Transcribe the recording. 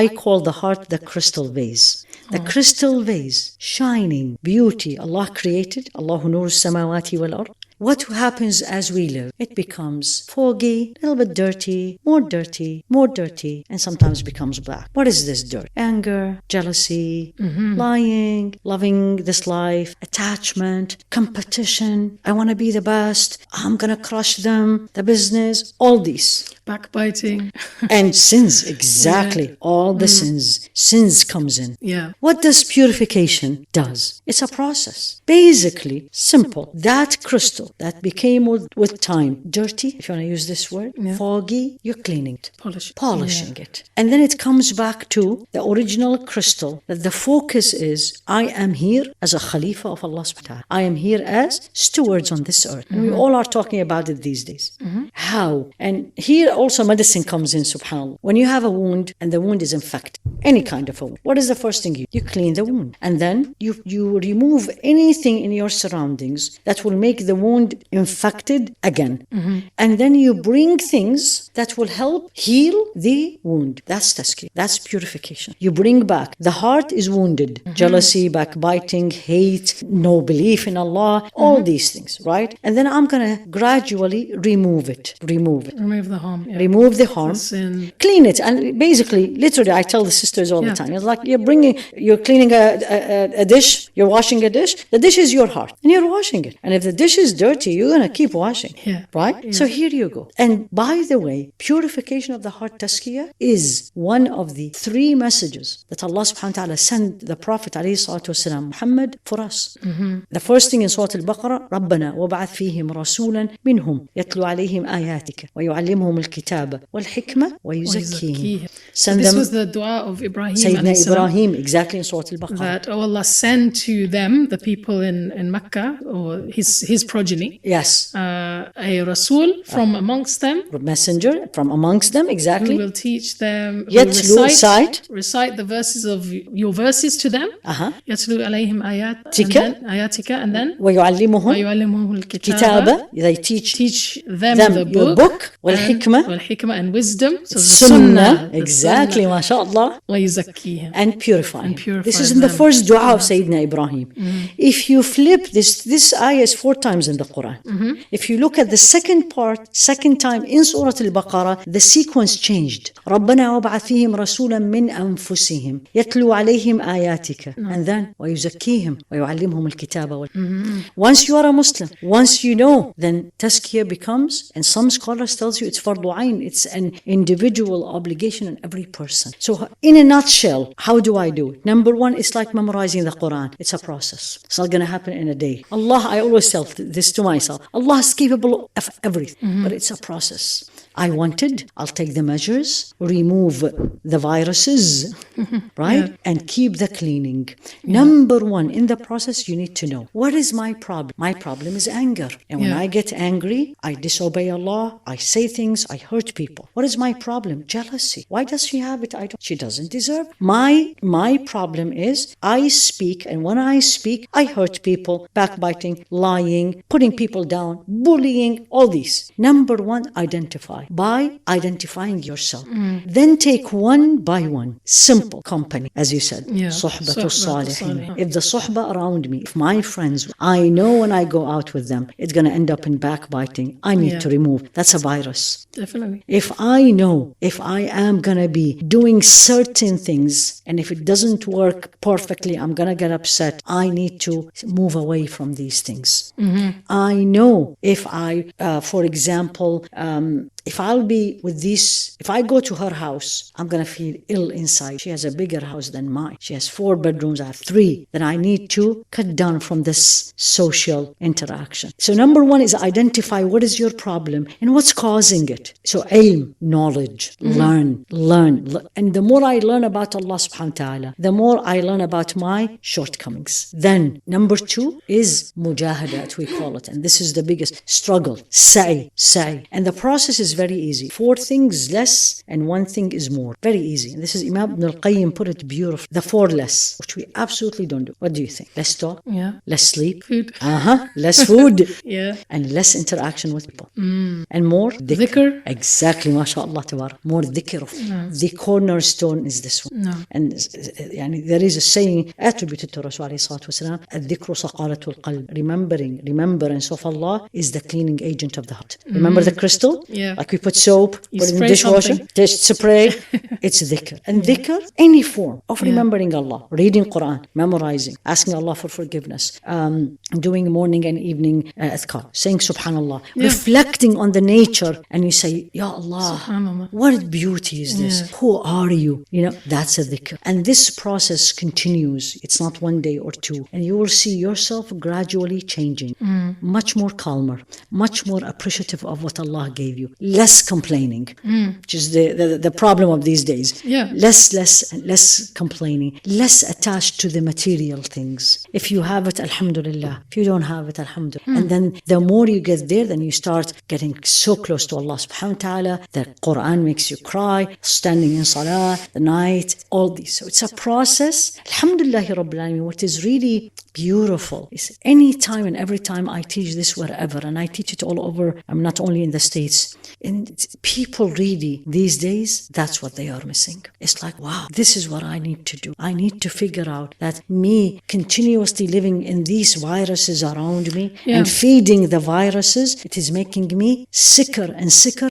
I call the heart the crystal vase. The crystal vase, shining, beauty, Allah created. Allahu nuru samawati wal ard. What happens as we live? It becomes foggy, a little bit dirty, more dirty, and sometimes becomes black. What is this dirt? Anger, jealousy, lying, loving this life, attachment, competition. I want to be the best. I'm going to crush them, the business, all these. Backbiting. And sins, exactly. All the sins. Sins comes in. Yeah. What does purification does? It's a process. Basically, simple. That crystal that became with time dirty, if you want to use this word, foggy, you're cleaning it. Polishing it. And then it comes back to the original crystal, that the focus is, I am here as a Khalifa of Allah subhanahu wa ta'ala. I am here as stewards on this earth. And we all are talking about it these days. How? And here also medicine comes in, subhanAllah. When you have a wound and the wound is infected, any kind of a wound, what is the first thing you do? You clean the wound. And then you remove anything in your surroundings that will make the wound infected again. And then you bring things that will help heal the wound. That's tazkiyah. That's purification. You bring back. The heart is wounded. Jealousy, backbiting, hate, no belief in Allah, all these things, right? And then I'm going to gradually remove it. Remove the harm. Yeah. Remove the harm. Clean it. And basically, literally, I tell the sisters all the time, it's like you're cleaning a dish, you're washing a dish. The dish is your heart, and you're washing it. And if the dish is dirty, you're going to keep washing. Right? Yeah. So here you go. And by the way, purification of the heart, tazkiyah, is one of the 3 messages that Allah subhanahu wa ta'ala sent the Prophet ﷺ, Muhammad, for us. The first thing in Surah Al-Baqarah, رَبَّنَا وَبَعَثْ فِيهِمْ رَسُولًا مِنْهُمْ يَتْلُو عَلَيْهِمْ آيَاتِكَ وَيُعَلِّمُهُمُ الْكِتَابَ وَالْحِكْمَةَ وَيُزَكِّيهِمْ. This was the dua of Ibrahim. Sayyidina Ibrahim, exactly in Surah Al-Baqarah. That, oh Allah, send to them, the people in Mecca, or his progeny. Yes. A Rasul from amongst them. A messenger from amongst them, exactly. Who will teach them, recite the verses of your verses to them. يَتْلُو عَلَيْهِمْ آيَاتِكَ and then وَيُعَلِّمُهُ الْكِتَابَ. They teach them the book. والحكمة and wisdom. So the Sunnah. Exactly, mashallah. وَيُزَكِّيهِمْ. And purify. This is in the first dua of Sayyidina Ibrahim. If you flip this ayah is 4 times in the Qur'an. If you look at the second time in Surah Al-Baqarah, the sequence changed. رَبَّنَا وَبَعَثْ فِيهِمْ رَسُولًا مِنْ أَنفُسِهِمْ يَتْلُو عَلَيْهِمْ آيَاتِكَ. And then وَيُزَكِّيهِمْ وَيُعَلِّمْهُمُ الْكِتَابَ. Once you are a Muslim, once you know, then tazkiyah becomes, and some scholars tells you it's fardu ayn, it's an individual obligation on every person. So in a nutshell, how do I do it? Number 1, it's like memorizing the Qur'an. It's a process. It's not going to happen in a day. I always tell this to myself, Allah is capable of everything, but it's a process. I'll take the measures, remove the viruses, right? And keep the cleaning. Number 1, in the process, you need to know, what is my problem? My problem is anger. And when I get angry, I disobey Allah, I say things, I hurt people. What is my problem? Jealousy. Why does she have it? She doesn't deserve. My problem is I speak, and when I speak, I hurt people, backbiting, lying, putting people down, bullying, all these. Number 1, identify. By identifying yourself. Then take one by one. Simple company, as you said. Suhbatul Salihin. If the suhba around me, if my friends, I know when I go out with them, it's going to end up in backbiting. I need to remove. That's a virus. Definitely. If I know, if I am going to be doing certain things, and if it doesn't work perfectly, I'm going to get upset. I need to move away from these things. I know if I, for example, if I'll be with this, if I go to her house, I'm going to feel ill inside. She has a bigger house than mine. She has 4 bedrooms, I have 3. Then I need to cut down from this social interaction. So number 1 is identify what is your problem and what's causing it. So ilm, knowledge, learn. And the more I learn about Allah subhanahu wa ta'ala, the more I learn about my shortcomings. Then number 2 is mujahadat, we call it. And this is the biggest struggle. Sa'i. And the process is is very easy. 4 things less and 1 thing is more. Very easy. And this is Imam Ibn al-Qayyim put it beautifully. The 4 less, which we absolutely don't do. What do you think? Less talk? Yeah. Less sleep? Food. Less food. Yeah. And less interaction with people. And more dhikr. Exactly, mashallah, tabarak. More dhikr. The cornerstone is this one. No. And there is a saying attributed to Rasul alayhi salatu wasalam, الذكر صقالة القلب. Remembrance of Allah is the cleaning agent of the heart. Remember the crystal? Yeah. Like we put soap, You put it in the spray dishwasher, something. spray. It's dhikr. And dhikr, any form of remembering Allah, reading Qur'an, memorizing, asking Allah for forgiveness, doing morning and evening adhkar, saying subhanallah, reflecting on the nature, and you say, Ya Allah, what beauty is this? Who are you? That's a dhikr. And this process continues. It's not 1 day or 2. And you will see yourself gradually changing, much more calmer, much more appreciative of what Allah gave you, less complaining, which is the problem of these days. Yeah. Less complaining, less attached to the material things. If you have it, alhamdulillah. If you don't have it, alhamdulillah. And then the more you get there, then you start getting so close to Allah subhanahu wa ta'ala. The Qur'an makes you cry, standing in salah, the night, all these. So it's a process. Alhamdulillah Rabbil Alameen. What is really beautiful is any time and every time I teach this wherever, and I teach it all over, I'm not only in the States, and people really these days, that's what they are missing. It's like, wow, this is what I need to do. I need to figure out that me continuously living in these viruses around me and feeding the viruses, it is making me sicker and sicker